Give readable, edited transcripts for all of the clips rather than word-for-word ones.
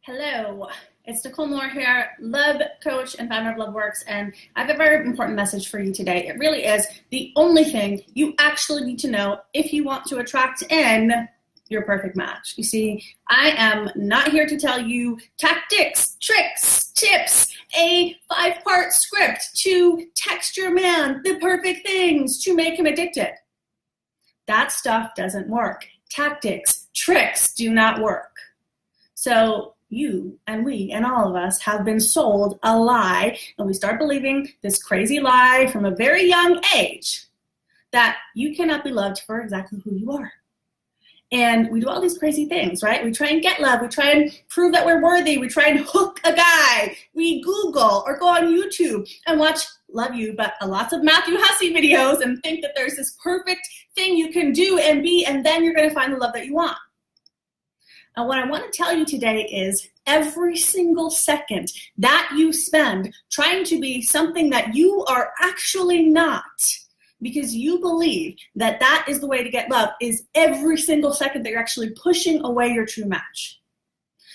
Hello, it's Nicole Moore here, love coach and founder of Love Works, and I have a very important message for you today. It really is the only thing you actually need to know if you want to attract in your perfect match. You see, I am not here to tell you tactics, tricks, tips, a 5-part script to text your man the perfect things to make him addicted. That stuff doesn't work. Tactics, tricks do not work. So you and we and all of us have been sold a lie, and we start believing this crazy lie from a very young age that you cannot be loved for exactly who you are. And we do all these crazy things, right? We try and get love. We try and prove that we're worthy. We try and hook a guy. We Google or go on YouTube and watch love you, but lots of Matthew Hussey videos and think that there's this perfect thing you can do and be, and then you're going to find the love that you want. And what I want to tell you today is every single second that you spend trying to be something that you are actually not, because you believe that that is the way to get love, is every single second that you're actually pushing away your true match.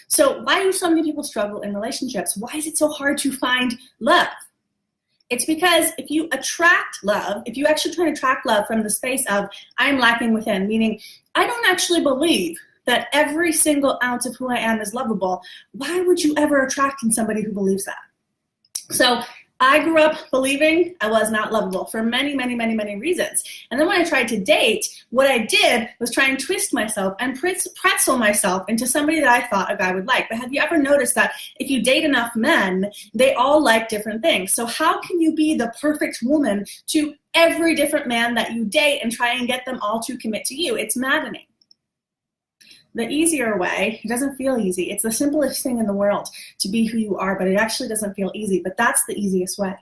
So why do so many people struggle in relationships? Why is it so hard to find love? It's because if you attract love, if you actually try to attract love from the space of I'm lacking within, meaning I don't actually believe that every single ounce of who I am is lovable, why would you ever attract in somebody who believes that? So I grew up believing I was not lovable for many, many, many, many reasons. And then when I tried to date, what I did was try and twist myself and pretzel myself into somebody that I thought a guy would like. But have you ever noticed that if you date enough men, they all like different things? So how can you be the perfect woman to every different man that you date and try and get them all to commit to you? It's maddening. The easier way, it doesn't feel easy. It's the simplest thing in the world to be who you are, but it actually doesn't feel easy, but that's the easiest way.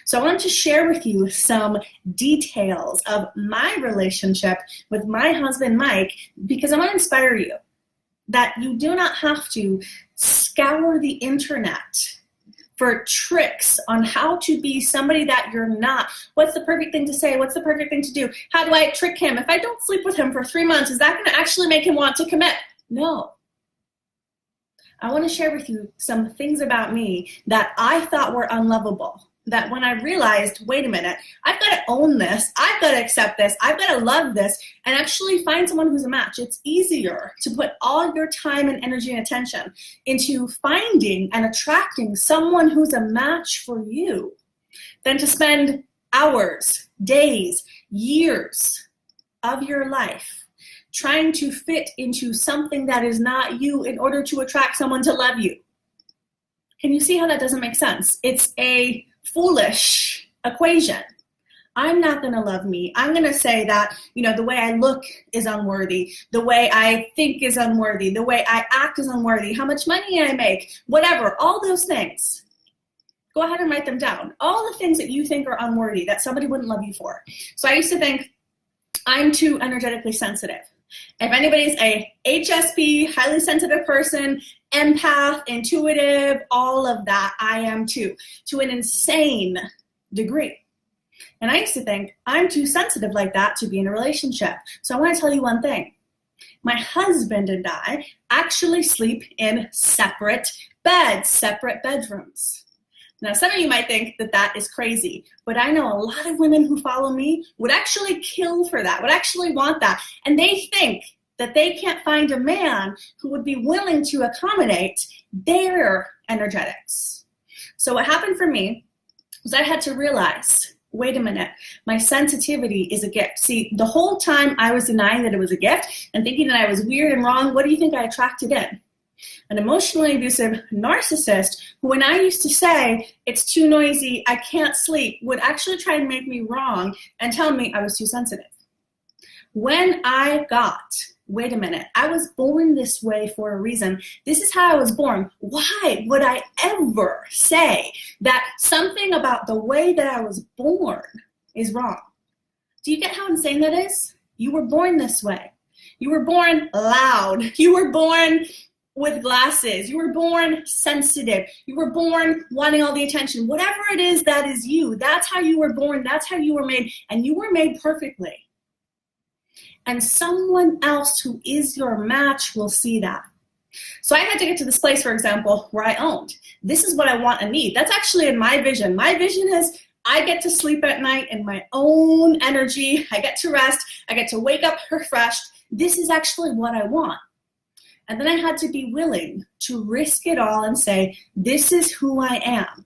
So I wanted to share with you some details of my relationship with my husband, Mike, because I want to inspire you that you do not have to scour the internet for tricks on how to be somebody that you're not. What's the perfect thing to say? What's the perfect thing to do? How do I trick him? If I don't sleep with him for 3 months, is that going to actually make him want to commit? No. I want to share with you some things about me that I thought were unlovable. That when I realized, wait a minute, I've got to own this, I've got to accept this, I've got to love this, and actually find someone who's a match. It's easier to put all your time and energy and attention into finding and attracting someone who's a match for you than to spend hours, days, years of your life trying to fit into something that is not you in order to attract someone to love you. Can you see how that doesn't make sense? It's a foolish equation. I'm not going to love me. I'm going to say that, the way I look is unworthy. The way I think is unworthy. The way I act is unworthy. How much money I make, whatever, all those things. Go ahead and write them down. All the things that you think are unworthy, that somebody wouldn't love you for. So I used to think I'm too energetically sensitive. If anybody's a HSP, highly sensitive person, empath, intuitive, all of that, I am too, to an insane degree. And I used to think I'm too sensitive like that to be in a relationship. So I want to tell you one thing. My husband and I actually sleep in separate beds, separate bedrooms. Now, some of you might think that that is crazy, but I know a lot of women who follow me would actually kill for that, would actually want that. And they think that they can't find a man who would be willing to accommodate their energetics. So what happened for me was I had to realize, wait a minute, my sensitivity is a gift. See, the whole time I was denying that it was a gift and thinking that I was weird and wrong, what do you think I attracted in? An emotionally abusive narcissist who, when I used to say, it's too noisy, I can't sleep, would actually try and make me wrong and tell me I was too sensitive. When I got, wait a minute, I was born this way for a reason. This is how I was born. Why would I ever say that something about the way that I was born is wrong? Do you get how insane that is? You were born this way. You were born loud. You were born with glasses. You were born sensitive. You were born wanting all the attention. Whatever it is, that is you. That's how you were born. That's how you were made. And you were made perfectly. And someone else who is your match will see that. So I had to get to this place, for example, where I owned, this is what I want and need. That's actually in my vision. My vision is I get to sleep at night in my own energy. I get to rest. I get to wake up refreshed. This is actually what I want. And then I had to be willing to risk it all and say, this is who I am.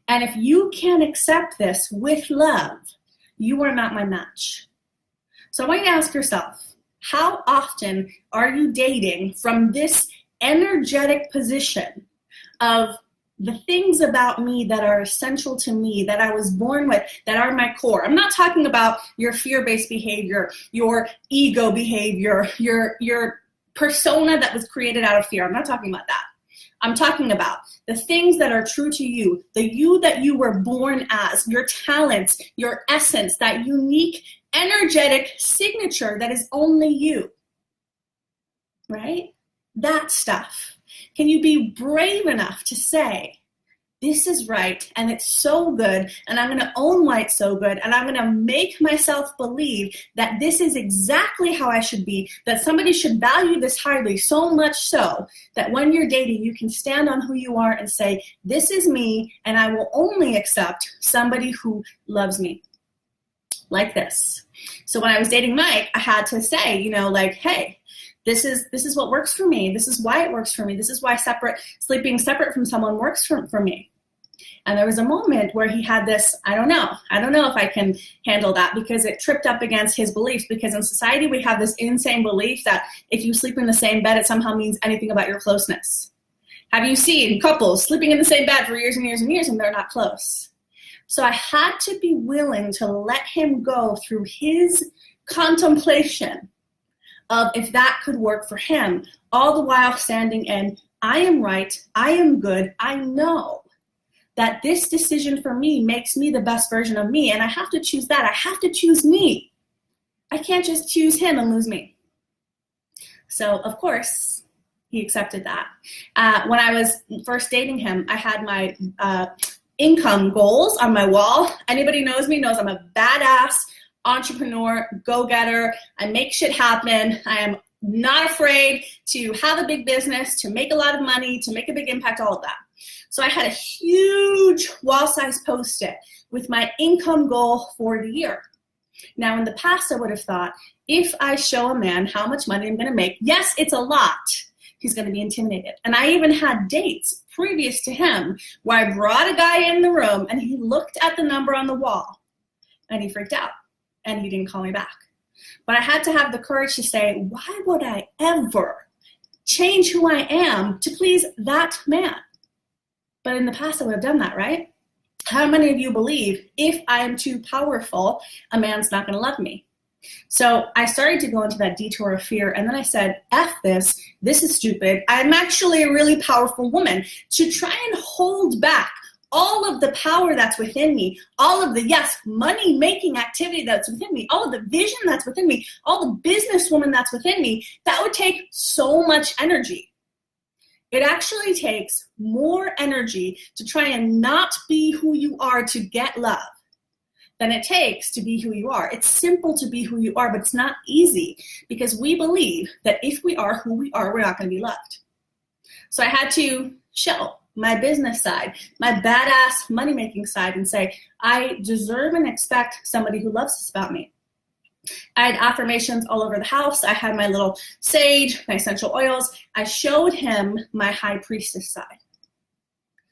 And if you can't accept this with love, you are not my match. So I want you to ask yourself, how often are you dating from this energetic position of the things about me that are essential to me, that I was born with, that are my core? I'm not talking about your fear-based behavior, your ego behavior, your persona that was created out of fear. I'm not talking about that. I'm talking about the things that are true to you, the you that you were born as, your talents, your essence, that unique, energetic signature that is only you, right? That stuff. Can you be brave enough to say, this is right, and it's so good, and I'm going to own why it's so good, and I'm going to make myself believe that this is exactly how I should be, that somebody should value this highly, so much so that when you're dating, you can stand on who you are and say, this is me, and I will only accept somebody who loves me. Like this. So when I was dating Mike, I had to say, hey, this is what works for me. This is why it works for me. This is why sleeping separate from someone works for me. And there was a moment where he had this, I don't know if I can handle that, because it tripped up against his beliefs. Because in society, we have this insane belief that if you sleep in the same bed, it somehow means anything about your closeness. Have you seen couples sleeping in the same bed for years and years and years and they're not close? So I had to be willing to let him go through his contemplation of if that could work for him, all the while standing in, I am right, I am good, I know that this decision for me makes me the best version of me, and I have to choose that. I have to choose me. I can't just choose him and lose me. So, of course, he accepted that. When I was first dating him, I had my income goals on my wall. Anybody knows me knows I'm a badass entrepreneur, go-getter. I make shit happen. I am not afraid to have a big business, to make a lot of money, to make a big impact, all of that. So I had a huge wall-size Post-it with my income goal for the year. Now, in the past, I would have thought, if I show a man how much money I'm going to make, yes, it's a lot, he's going to be intimidated. And I even had dates previous to him where I brought a guy in the room and he looked at the number on the wall and he freaked out and he didn't call me back. But I had to have the courage to say, why would I ever change who I am to please that man? But in the past, I would have done that, right? How many of you believe if I am too powerful, a man's not going to love me? So I started to go into that detour of fear, and then I said, F this is stupid. I'm actually a really powerful woman. To try and hold back all of the power that's within me, all of the, yes, money-making activity that's within me, all of the vision that's within me, all the businesswoman that's within me, that would take so much energy. It actually takes more energy to try and not be who you are to get love than it takes to be who you are. It's simple to be who you are, but it's not easy because we believe that if we are who we are, we're not going to be loved. So I had to show my business side, my badass money-making side, and say, I deserve and expect somebody who loves this about me. I had affirmations all over the house. I had my little sage, my essential oils. I showed him my high priestess side.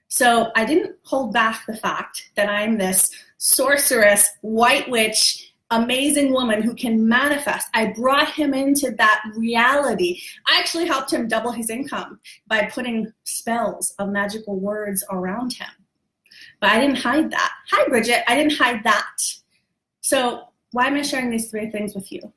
So I didn't hold back the fact that I'm this sorceress, white witch, amazing woman who can manifest. I brought him into that reality. I actually helped him double his income by putting spells of magical words around him. But I didn't hide that. Hi, Bridget. I didn't hide that. So why am I sharing these three things with you?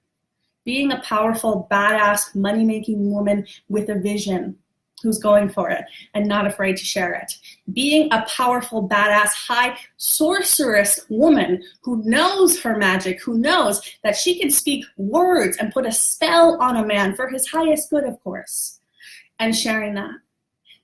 Being a powerful, badass, money-making woman with a vision who's going for it and not afraid to share it. Being a powerful, badass, high sorceress woman who knows her magic, who knows that she can speak words and put a spell on a man for his highest good, of course. And sharing that.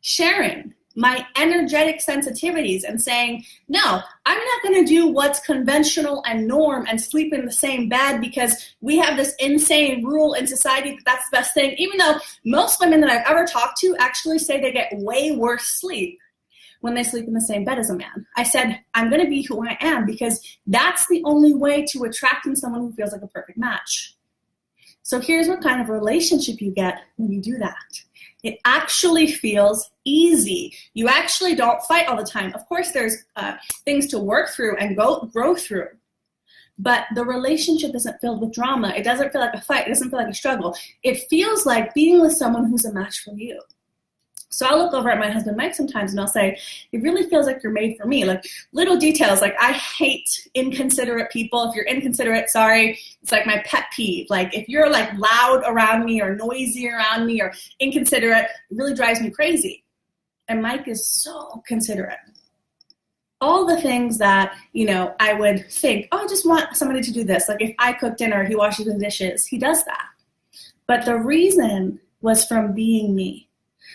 Sharing my energetic sensitivities and saying, no, I'm not going to do what's conventional and norm and sleep in the same bed because we have this insane rule in society that that's the best thing, even though most women that I've ever talked to actually say they get way worse sleep when they sleep in the same bed as a man. I said, I'm going to be who I am because that's the only way to attract someone who feels like a perfect match. So here's what kind of relationship you get when you do that. It actually feels easy. You actually don't fight all the time. Of course, there's things to work through and grow through. But the relationship isn't filled with drama. It doesn't feel like a fight. It doesn't feel like a struggle. It feels like being with someone who's a match for you. So I'll look over at my husband, Mike, sometimes, and I'll say, it really feels like you're made for me. Like little details, like I hate inconsiderate people. If you're inconsiderate, sorry, it's like my pet peeve. Like if you're like loud around me or noisy around me or inconsiderate, it really drives me crazy. And Mike is so considerate. All the things that, I would think, I just want somebody to do this. Like if I cook dinner, he washes the dishes, he does that. But the reason was from being me.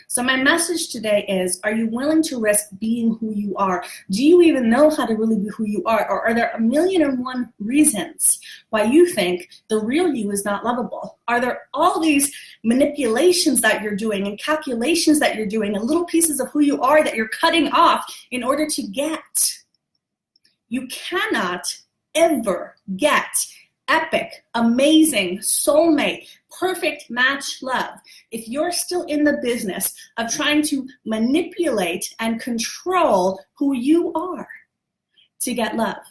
So my message today is, are you willing to risk being who you are? Do you even know how to really be who you are? Or are there 1,000,001 reasons why you think the real you is not lovable? Are there all these manipulations that you're doing and calculations that you're doing and little pieces of who you are that you're cutting off in order to get? You cannot ever get epic, amazing, soulmate, perfect match love if you're still in the business of trying to manipulate and control who you are to get love.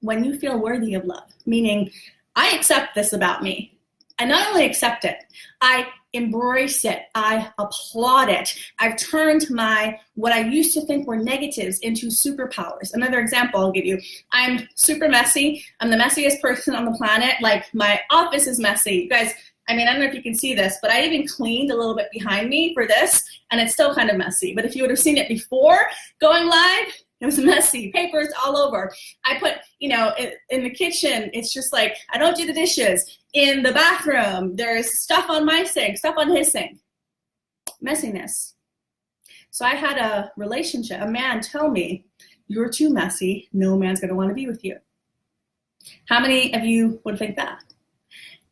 When you feel worthy of love, meaning I accept this about me. I not only accept it, I embrace it. I applaud it. I've turned what I used to think were negatives into superpowers. Another example I'll give you. I'm super messy. I'm the messiest person on the planet. Like my office is messy. You guys, I don't know if you can see this, but I even cleaned a little bit behind me for this, and it's still kind of messy. But if you would have seen it before going live, it was messy. Papers all over. I put, in the kitchen, it's just like, I don't do the dishes. In the bathroom, there's stuff on my sink, stuff on his sink. Messiness. So I had a relationship, a man tell me, you're too messy. No man's going to want to be with you. How many of you would think that?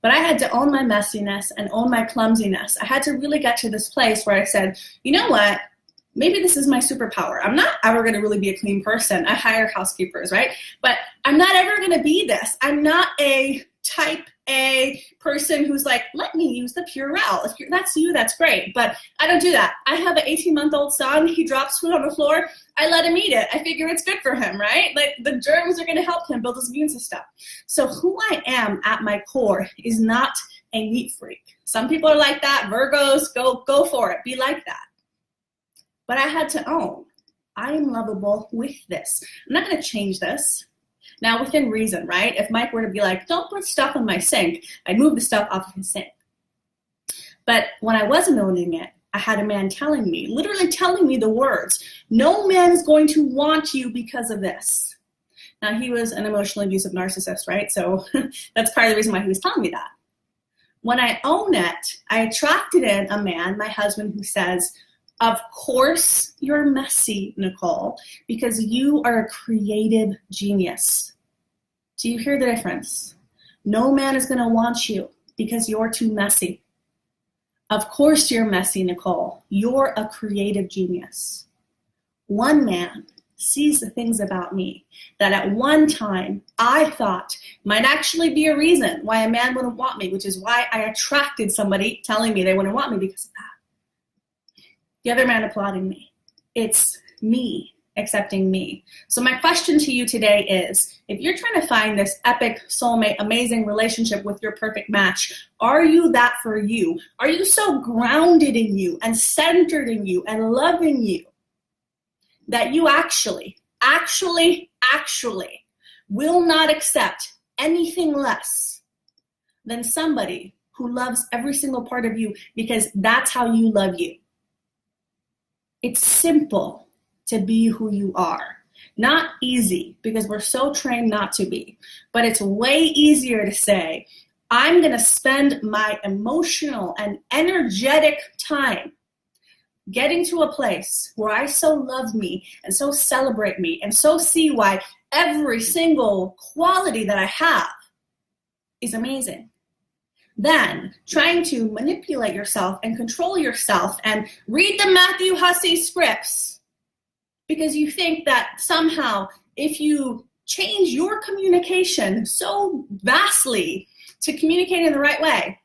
But I had to own my messiness and own my clumsiness. I had to really get to this place where I said, you know what? Maybe this is my superpower. I'm not ever going to really be a clean person. I hire housekeepers, right? But I'm not ever going to be this. I'm not a type A person who's like, let me use the Purell. If that's you, that's great. But I don't do that. I have an 18-month-old son. He drops food on the floor. I let him eat it. I figure it's good for him, right? Like the germs are going to help him build his immune system. So who I am at my core is not a neat freak. Some people are like that. Virgos, go for it. Be like that. But I had to own, I am lovable with this. I'm not going to change this. Now, within reason, right? If Mike were to be like, don't put stuff on my sink, I'd move the stuff off of his sink. But when I wasn't owning it, I had a man telling me, literally telling me the words, no man is going to want you because of this. Now, he was an emotionally abusive narcissist, right? So that's part of the reason why he was telling me that. When I own it, I attracted in a man, my husband, who says, of course you're messy, Nicole, because you are a creative genius. Do you hear the difference? No man is going to want you because you're too messy. Of course you're messy, Nicole. You're a creative genius. One man sees the things about me that at one time I thought might actually be a reason why a man wouldn't want me, which is why I attracted somebody telling me they wouldn't want me because of that. The other man applauding me. It's me accepting me. So my question to you today is, if you're trying to find this epic, soulmate, amazing relationship with your perfect match, are you that for you? Are you so grounded in you and centered in you and loving you that you actually will not accept anything less than somebody who loves every single part of you because that's how you love you? It's simple to be who you are. Not easy, because we're so trained not to be. But it's way easier to say, I'm going to spend my emotional and energetic time getting to a place where I so love me and so celebrate me and so see why every single quality that I have is amazing. Then trying to manipulate yourself and control yourself and read the Matthew Hussey scripts because you think that somehow if you change your communication so vastly to communicate in the right way,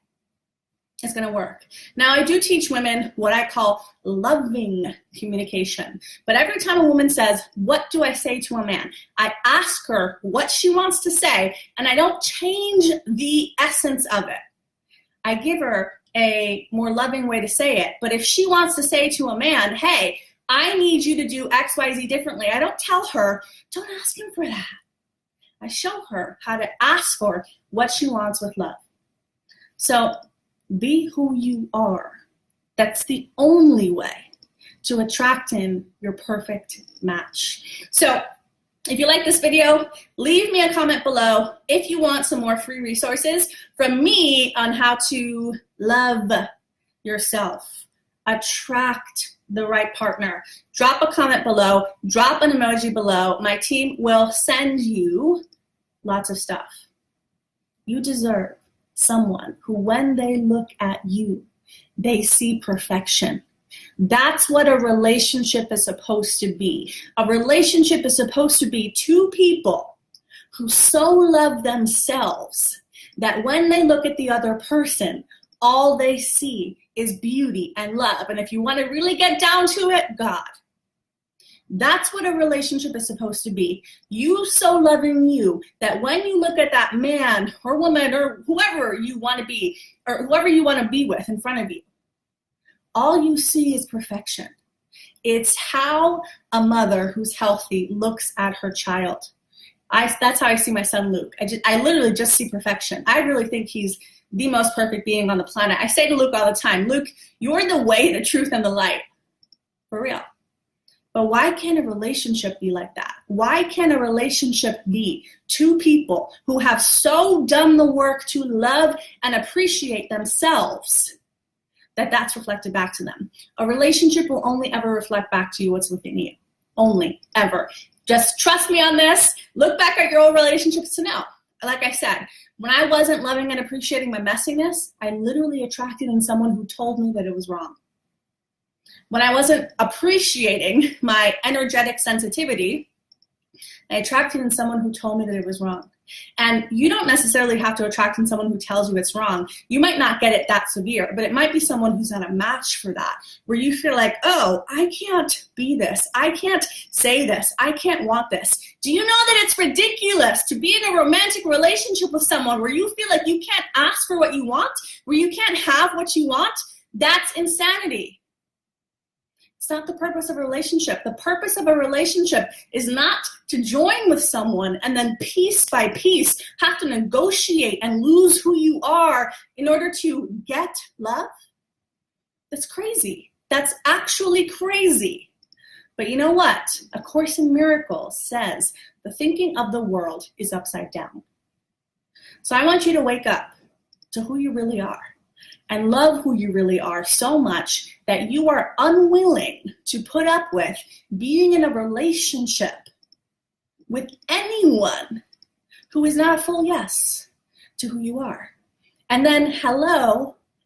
it's going to work. Now, I do teach women what I call loving communication. But every time a woman says, what do I say to a man? I ask her what she wants to say, and I don't change the essence of it. I give her a more loving way to say it. But if she wants to say to a man, hey, I need you to do X, Y, Z differently, I don't tell her, don't ask him for that. I show her how to ask for what she wants with love. So be who you are. That's the only way to attract in your perfect match. So if you like this video, leave me a comment below if you want some more free resources from me on how to love yourself, attract the right partner. Drop a comment below, drop an emoji below. My team will send you lots of stuff. You deserve someone who, when they look at you, they see perfection. That's what a relationship is supposed to be. A relationship is supposed to be two people who so love themselves that when they look at the other person, all they see is beauty and love. And if you want to really get down to it, God. That's what a relationship is supposed to be. You so loving you that when you look at that man or woman or whoever you want to be or whoever you want to be with in front of you, all you see is perfection. It's how a mother who's healthy looks at her child. That's how I see my son Luke. I literally just see perfection. I really think he's the most perfect being on the planet. I say to Luke all the time, Luke, you're the way, the truth, and the light. For real. But why can't a relationship be like that? Why can't a relationship be two people who have so done the work to love and appreciate themselves that that's reflected back to them? A relationship will only ever reflect back to you what's within you. Only, ever. Just trust me on this. Look back at your old relationships to know. Like I said, when I wasn't loving and appreciating my messiness, I literally attracted in someone who told me that it was wrong. When I wasn't appreciating my energetic sensitivity, I attracted in someone who told me that it was wrong. And you don't necessarily have to attract in someone who tells you it's wrong. You might not get it that severe, but it might be someone who's not a match for that, where you feel like, oh, I can't be this. I can't say this. I can't want this. Do you know that it's ridiculous to be in a romantic relationship with someone where you feel like you can't ask for what you want, where you can't have what you want? That's insanity. It's not the purpose of a relationship. The purpose of a relationship is not to join with someone and then piece by piece have to negotiate and lose who you are in order to get love. That's crazy. That's actually crazy. But you know what? A Course in Miracles says the thinking of the world is upside down. So I want you to wake up to who you really are and love who you really are so much that you are unwilling to put up with being in a relationship with anyone who is not a full yes to who you are. And then,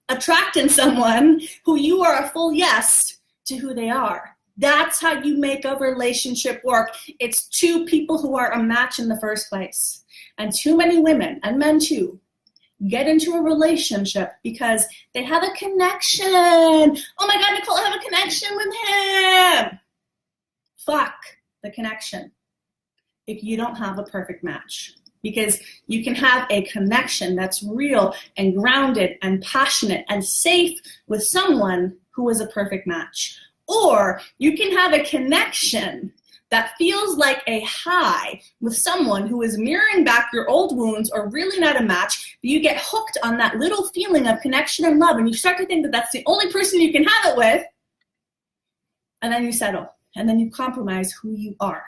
attracting someone who you are a full yes to who they are. That's how you make a relationship work. It's two people who are a match in the first place. And too many women, and men too, get into a relationship because they have a connection. Oh my God, Nicole, I have a connection with him. Fuck the connection if you don't have a perfect match. Because you can have a connection that's real and grounded and passionate and safe with someone who is a perfect match. Or you can have a connection that feels like a high with someone who is mirroring back your old wounds or really not a match, but you get hooked on that little feeling of connection and love, and you start to think that that's the only person you can have it with, and then you settle, and then you compromise who you are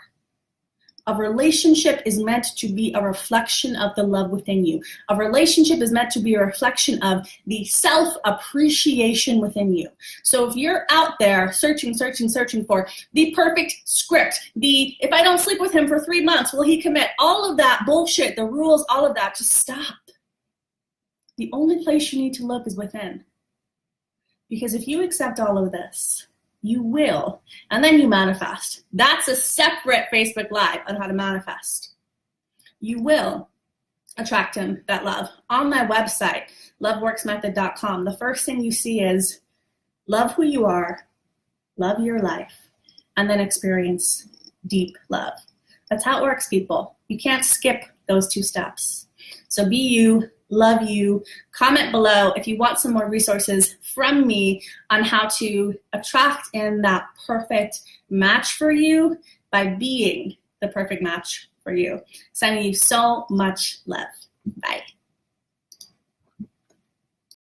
A relationship is meant to be a reflection of the love within you. A relationship is meant to be a reflection of the self-appreciation within you. So if you're out there searching for the perfect script, if I don't sleep with him for 3 months, will he commit? All of that bullshit, the rules, all of that, just stop. The only place you need to look is within. Because if you accept all of this, you will, and then you manifest. That's a separate Facebook Live on how to manifest. You will attract him, that love. On my website, loveworksmethod.com, the first thing you see is love who you are, love your life, and then experience deep love. That's how it works, people. You can't skip those 2 steps. So be you, love you. Comment below if you want some more resources from me on how to attract in that perfect match for you by being the perfect match for you. Sending you so much love. Bye.